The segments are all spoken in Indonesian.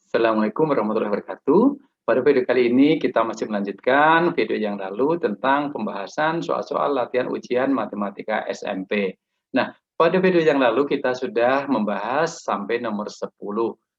Assalamualaikum warahmatullahi wabarakatuh. Pada video kali ini kita masih melanjutkan video yang lalu tentang pembahasan soal-soal latihan ujian matematika SMP. Nah, pada video yang lalu kita sudah membahas sampai nomor 10.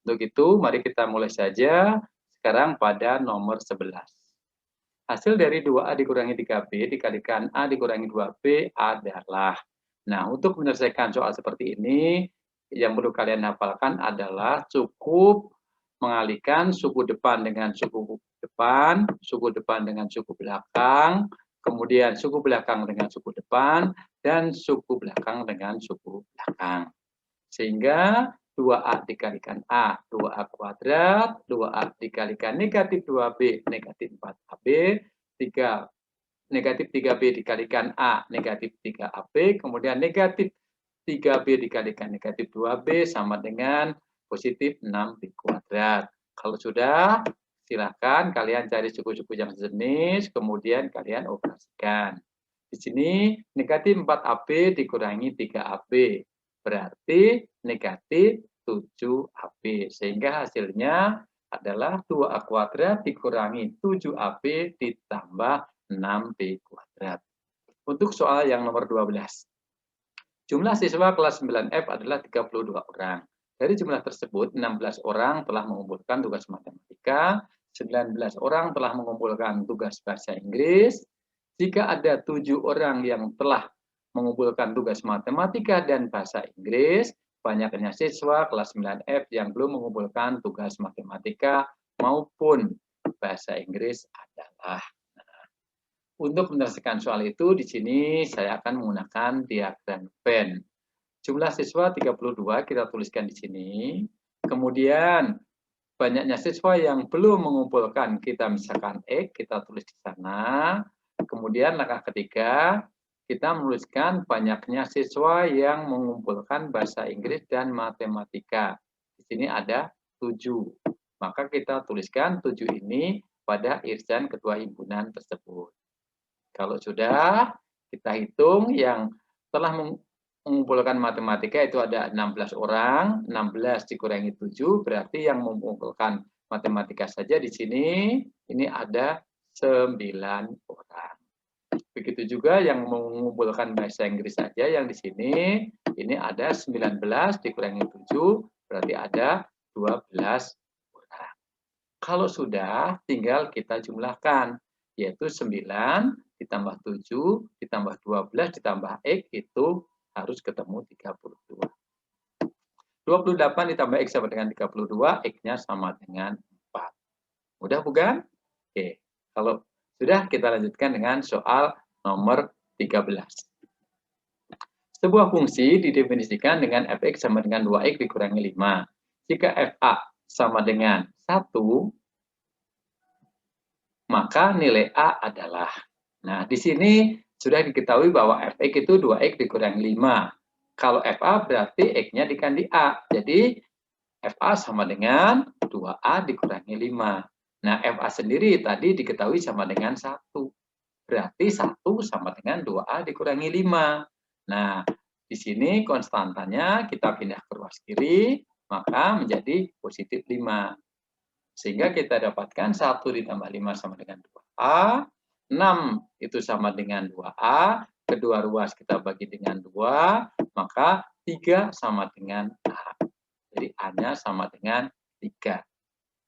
Untuk itu, mari kita mulai saja sekarang pada nomor 11. Hasil dari 2A dikurangi 3B dikalikan A dikurangi 2B adalah. Nah, untuk menyelesaikan soal seperti ini, yang perlu kalian hafalkan adalah cukup mengalihkan suku depan dengan suku depan, suku depan dengan suku belakang, kemudian suku belakang dengan suku depan, dan suku belakang dengan suku belakang. Sehingga 2A dikalikan A, 2A kuadrat, 2A dikalikan negatif 2B, negatif 4AB, 3, negatif 3B dikalikan A, negatif 3AB, kemudian negatif 3B dikalikan negatif 2B sama dengan positif 6B kuadrat. Kalau sudah, silakan kalian cari suku-suku yang sejenis, kemudian kalian operasikan. Di sini negatif 4AB dikurangi 3AB, berarti negatif 7AB. Sehingga hasilnya adalah 2A kuadrat dikurangi 7AB ditambah 6B kuadrat. Untuk soal yang nomor 12. Jumlah siswa kelas 9F adalah 32 orang. Dari jumlah tersebut, 16 orang telah mengumpulkan tugas matematika, 19 orang telah mengumpulkan tugas bahasa Inggris. Jika ada 7 orang yang telah mengumpulkan tugas matematika dan bahasa Inggris, banyaknya siswa kelas 9F yang belum mengumpulkan tugas matematika maupun bahasa Inggris adalah. Untuk menyelesaikan soal itu, di sini saya akan menggunakan diagram Venn. Jumlah siswa 32 kita tuliskan di sini. Kemudian banyaknya siswa yang belum mengumpulkan, kita misalkan X, kita tulis di sana. Kemudian langkah ketiga, kita menuliskan banyaknya siswa yang mengumpulkan bahasa Inggris dan matematika. Di sini ada 7. Maka kita tuliskan 7 ini pada irisan kedua himpunan tersebut. Kalau sudah, kita hitung yang telah mengumpulkan matematika itu ada 16 orang, 16 dikurangi 7, berarti yang mengumpulkan matematika saja di sini, ini ada 9 orang. Begitu juga yang mengumpulkan bahasa Inggris saja yang di sini, ini ada 19 dikurangi 7, berarti ada 12 orang. Kalau sudah, tinggal kita jumlahkan, yaitu 9 ditambah 7 ditambah 12 ditambah X itu harus ketemu 32. 28 ditambah X sama dengan 32, X-nya sama dengan 4. Mudah bukan? Oke, kalau sudah kita lanjutkan dengan soal nomor 13. Sebuah fungsi didefinisikan dengan fx sama dengan 2x dikurangi 5. Jika fa sama dengan 1, maka nilai A adalah. Nah, di sini sudah diketahui bahwa fx itu 2x dikurangi 5. Kalau fa berarti x-nya diganti A. Jadi, fa sama dengan 2A dikurangi 5. Nah, fa sendiri tadi diketahui sama dengan 1. Berarti 1 sama dengan 2A dikurangi 5. Nah, di sini konstantanya kita pindah ke ruas kiri, maka menjadi positif 5. Sehingga kita dapatkan 1 ditambah 5 sama dengan 2A, 6 itu sama dengan 2A, kedua ruas kita bagi dengan 2, maka 3 sama dengan A. Jadi A-nya sama dengan 3.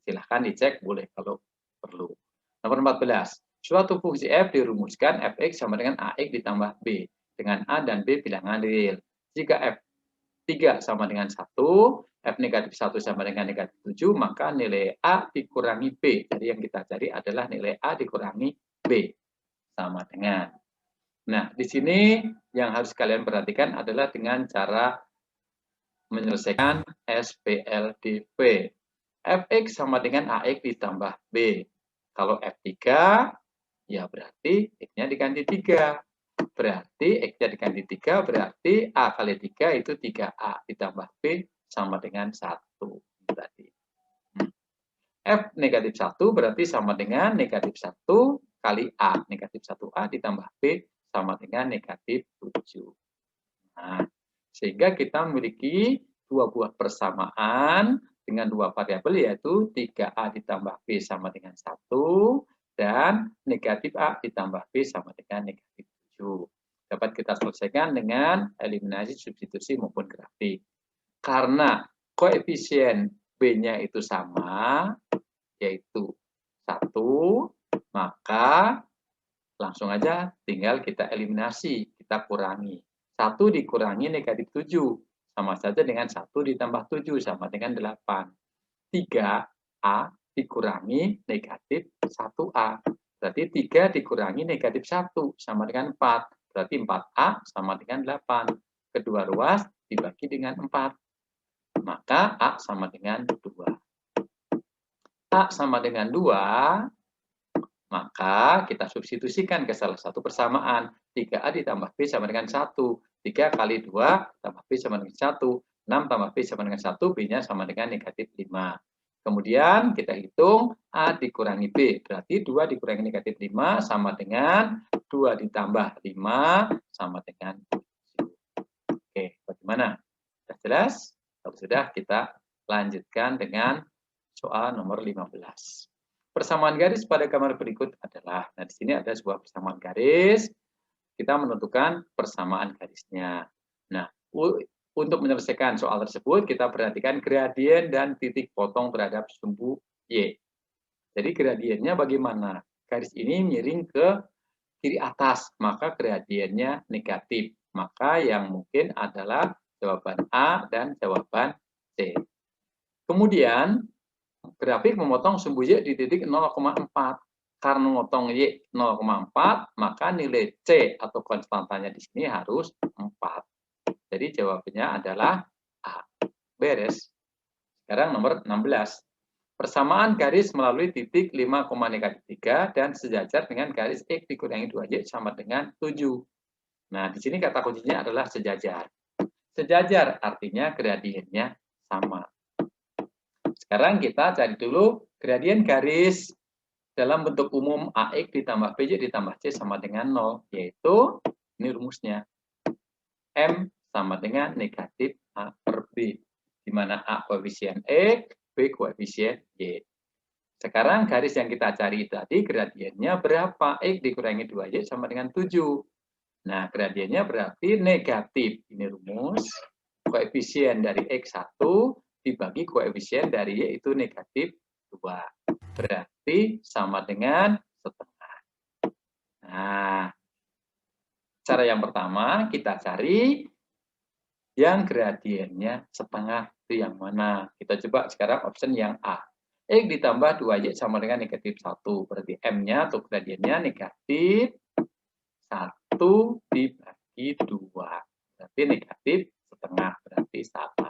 Silahkan dicek, boleh kalau perlu. Nomor 14. Suatu fungsi f dirumuskan fx sama dengan ax ditambah b, dengan a dan b bilangan real. Jika f3 sama dengan 1, f negatif 1 sama dengan negatif 7, maka nilai a dikurangi b. Jadi yang kita cari adalah nilai a dikurangi b. Sama dengan. Nah, di sini yang harus kalian perhatikan adalah dengan cara menyelesaikan SPLDV. Fx sama dengan AX ditambah B. Kalau F3, ya berarti X-nya diganti 3. Berarti X-nya diganti 3, berarti A kali 3 itu 3A ditambah B sama dengan 1. Berarti. F negatif 1 berarti sama dengan negatif 1 kali A. Negatif 1A ditambah B sama dengan negatif 7. Nah, sehingga kita memiliki dua buah persamaan dengan dua variabel, yaitu 3A ditambah B sama dengan 1, dan negatif A ditambah B sama dengan negatif 7. Dapat kita selesaikan dengan eliminasi, substitusi, maupun grafik. Karena koefisien B-nya itu sama, yaitu 1, maka langsung aja tinggal kita eliminasi, kita kurangi. 1 dikurangi negatif 7, sama saja dengan 1 ditambah 7, sama dengan 8. 3A dikurangi negatif 1A. Berarti 3 dikurangi negatif 1, sama dengan 4. Berarti 4A sama dengan 8. Kedua ruas dibagi dengan 4. Maka A sama dengan 2. A sama dengan 2, maka kita substitusikan ke salah satu persamaan. 3A ditambah B sama dengan 1. 3 kali 2 tambah B sama dengan 1. 6 tambah B sama dengan 1, B-nya sama dengan negatif 5. Kemudian kita hitung A dikurangi B. Berarti 2 dikurangi negatif 5 sama dengan 2 ditambah 5 sama dengan 7. Oke, bagaimana? Sudah jelas? Kalau sudah, kita lanjutkan dengan soal nomor 15. Persamaan garis pada gambar berikut adalah, nah di sini ada sebuah persamaan garis, kita menentukan persamaan garisnya. Nah, untuk menyelesaikan soal tersebut, kita perhatikan gradien dan titik potong terhadap sumbu Y. Jadi gradiennya bagaimana? Garis ini miring ke kiri atas, maka gradiennya negatif. Maka yang mungkin adalah jawaban A dan jawaban C. Kemudian, grafik memotong sumbu Y di titik 0,4. Karena memotong Y 0,4, maka nilai C atau konstantanya di sini harus 4. Jadi jawabannya adalah A. Beres. Sekarang nomor 16. Persamaan garis melalui titik 5,-3 dan sejajar dengan garis X dikurangi 2Y sama dengan 7. Nah, di sini kata kuncinya adalah sejajar. Sejajar artinya gradiennya sama. Sekarang kita cari dulu gradien garis dalam bentuk umum AX ditambah BY ditambah C sama dengan 0. Yaitu, ini rumusnya. M sama dengan negatif A per B. Di mana A koefisien X, B koefisien Y. Sekarang garis yang kita cari tadi gradiennya berapa? X dikurangi 2Y sama dengan 7. Nah, gradiennya berarti negatif. Ini rumus. Koefisien dari X1 dibagi koefisien dari Y itu negatif 2. Berarti sama dengan setengah. Nah, cara yang pertama kita cari yang gradiennya setengah itu yang mana. Kita coba sekarang option yang A. X ditambah 2Y sama dengan negatif 1. Berarti M-nya atau gradiennya negatif 1 dibagi 2. Berarti negatif setengah. Berarti sama.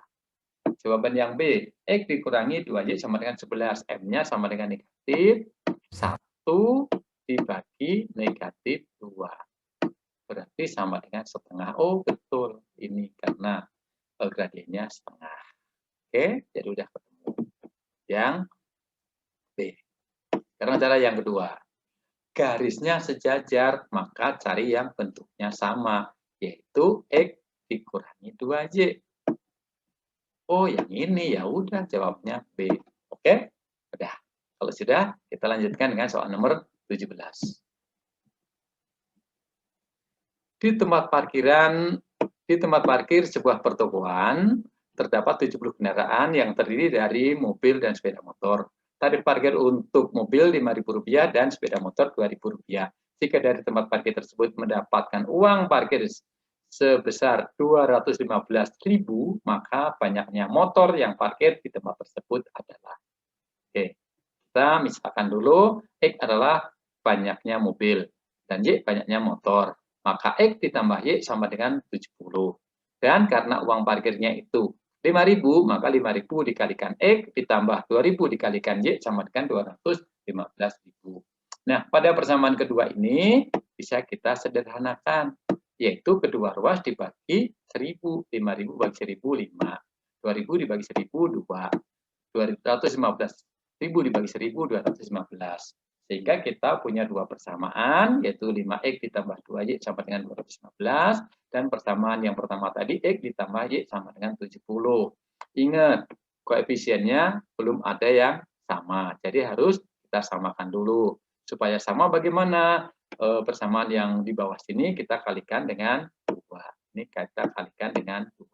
Jawaban yang B. X dikurangi 2Y sama dengan 11. M-nya sama dengan negatif 1 dibagi negatif 2. Berarti sama dengan setengah. Oh, betul. Ini karena gradiennya setengah. Oke, jadi udah ketemu. Yang B. Sekarang cara yang kedua. Garisnya sejajar, maka cari yang bentuknya sama, yaitu X dikurangi 2Y. Oh, yang ini ya udah jawabnya B. Oke? Udah. Kalau sudah, kita lanjutkan dengan soal nomor 17. Di tempat parkir sebuah pertokoan terdapat 70 kendaraan yang terdiri dari mobil dan sepeda motor. Tarif parkir untuk mobil Rp5.000 dan sepeda motor Rp2.000. Jika dari tempat parkir tersebut mendapatkan uang parkir sebesar Rp215.000, maka banyaknya motor yang parkir di tempat tersebut adalah. Oke, kita misalkan dulu X adalah banyaknya mobil dan Y banyaknya motor. Maka X ditambah Y sama dengan 70. Dan karena uang parkirnya itu 5.000, maka 5.000 dikalikan X ditambah 2.000 dikalikan Y sama dengan 215.000. Nah, pada persamaan kedua ini bisa kita sederhanakan, yaitu kedua ruas dibagi 1.000. 5.000 bagi 1.000, 5. 2.000 dibagi 1.000, 2. 215.000 dibagi 1.000, 215. Sehingga kita punya dua persamaan, yaitu 5X ditambah 2Y sama dengan 215. Dan persamaan yang pertama tadi, X ditambah Y sama dengan 70. Ingat, koefisiennya belum ada yang sama. Jadi harus kita samakan dulu. Supaya sama bagaimana? Persamaan yang di bawah sini kita kalikan dengan 2. Ini kita kalikan dengan 2.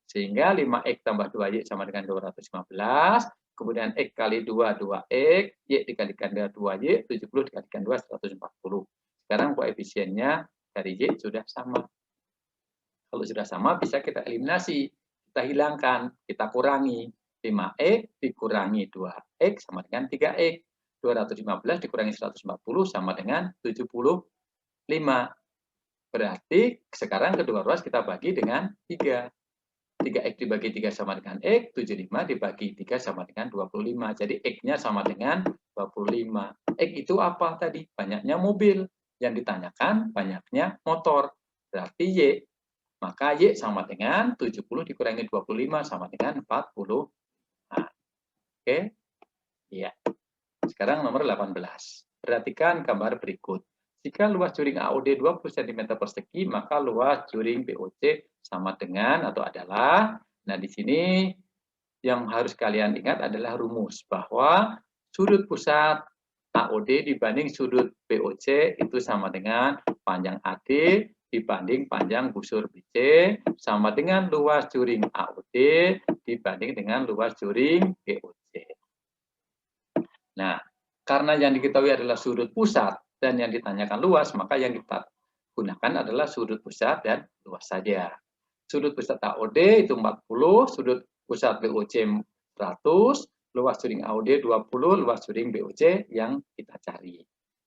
Sehingga 5x tambah 2y sama dengan 215. Kemudian x kali 2, 2x. Y dikalikan dengan 2y, 70 dikalikan 2, 140. Sekarang koefisiennya dari y sudah sama. Kalau sudah sama, bisa kita eliminasi. Kita hilangkan, kita kurangi. 5x dikurangi 2x sama dengan 3x. 215 dikurangi 140 sama dengan 75. Berarti sekarang kedua ruas kita bagi dengan 3. 3x dibagi 3 sama dengan x, 75 dibagi 3 sama dengan 25. Jadi x-nya sama dengan 25. X itu apa tadi? Banyaknya mobil. Yang ditanyakan banyaknya motor. Berarti y. Maka y sama dengan 70 dikurangi 25 sama dengan 40. Nah, oke? Iya. Sekarang nomor 18. Perhatikan gambar berikut. Jika luas juring AOD 20 cm persegi, maka luas juring BOC sama dengan atau adalah. Nah, di sini yang harus kalian ingat adalah rumus bahwa sudut pusat AOD dibanding sudut BOC itu sama dengan panjang AD dibanding panjang busur BC sama dengan luas juring AOD dibanding dengan luas juring BOC. Nah, karena yang diketahui adalah sudut pusat dan yang ditanyakan luas, maka yang kita gunakan adalah sudut pusat dan luas saja. Sudut pusat AOD itu 40, sudut pusat BOC 100, luas juring AOD 20, luas juring BOC yang kita cari.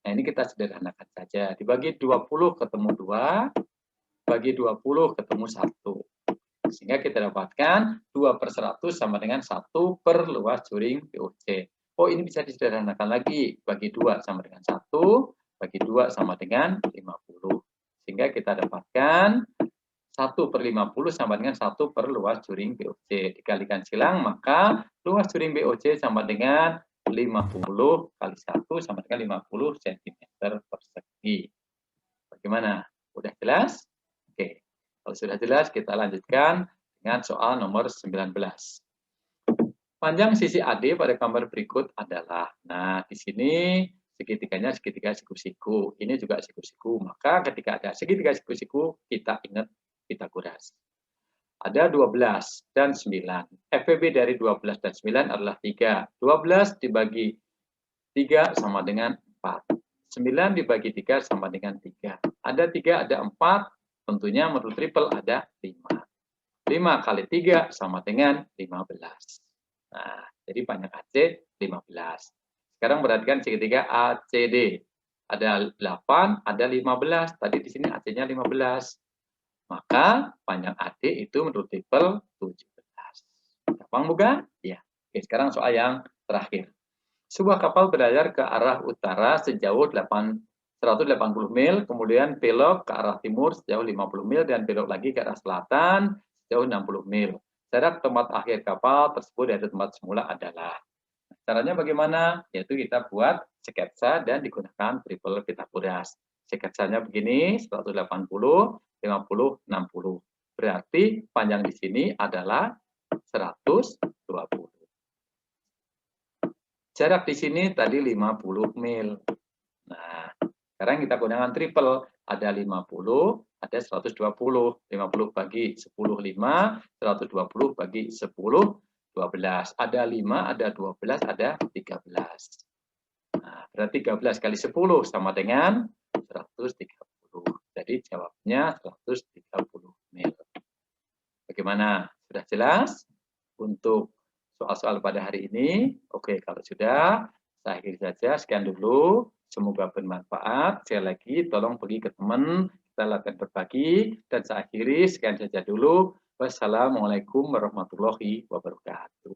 Nah, ini kita sederhanakan saja. Dibagi 20 ketemu 2, bagi 20 ketemu 1. Sehingga kita dapatkan 2/100 sama dengan 1 per luas juring BOC. Oh, ini bisa disederhanakan lagi. Bagi 2 sama dengan 1, bagi 2 sama dengan 50. Sehingga kita dapatkan 1/50 sama dengan 1 per luas juring BOC. Dikalikan silang, maka luas juring BOC sama dengan 50 kali 1 sama dengan 50 cm persegi. Bagaimana? Udah jelas? Oke. Kalau sudah jelas, kita lanjutkan dengan soal nomor 19. Panjang sisi AD pada gambar berikut adalah, nah di sini segitiganya segitiga siku-siku, ini juga siku-siku, maka ketika ada segitiga siku-siku, kita ingat Pythagoras. Ada 12 dan 9. FPB dari 12 dan 9 adalah 3. 12 dibagi 3 sama dengan 4. 9 dibagi 3 sama dengan 3. Ada 3, ada 4, tentunya menurut triple ada 5. 5 kali 3 sama dengan 15. Nah, jadi panjang AC 15. Sekarang perhatikan segitiga ACD. Ada 8, ada 15. Tadi di sini AC-nya 15. Maka panjang AD itu menurut triple 17. Gampang bukan? Ya. Oke, sekarang soal yang terakhir. Sebuah kapal berlayar ke arah utara sejauh 180 mil, kemudian belok ke arah timur sejauh 50 mil, dan belok lagi ke arah selatan sejauh 60 mil. Jarak tempat akhir kapal tersebut dari tempat semula adalah. Caranya bagaimana? Yaitu kita buat sketsa dan digunakan triple Pythagoras. Sketsanya begini, 180, 50, 60. Berarti panjang di sini adalah 120. Jarak di sini tadi 50 mil. Nah, sekarang kita gunakan triple. Ada 50, ada 120. 50 bagi 10, 5. 120 bagi 10, 12. Ada 5, ada 12, ada 13. Nah, berarti 13 kali 10 sama dengan 130. Jadi jawabnya 130 mil. Bagaimana? Sudah jelas? Untuk soal-soal pada hari ini. Oke, kalau sudah, saya akhiri saja. Sekian dulu. Semoga bermanfaat. Sekali lagi, tolong pergi ke teman. Kita latihan berbagi. Dan saya akhiri. Sekian saja dulu. Wassalamualaikum warahmatullahi wabarakatuh.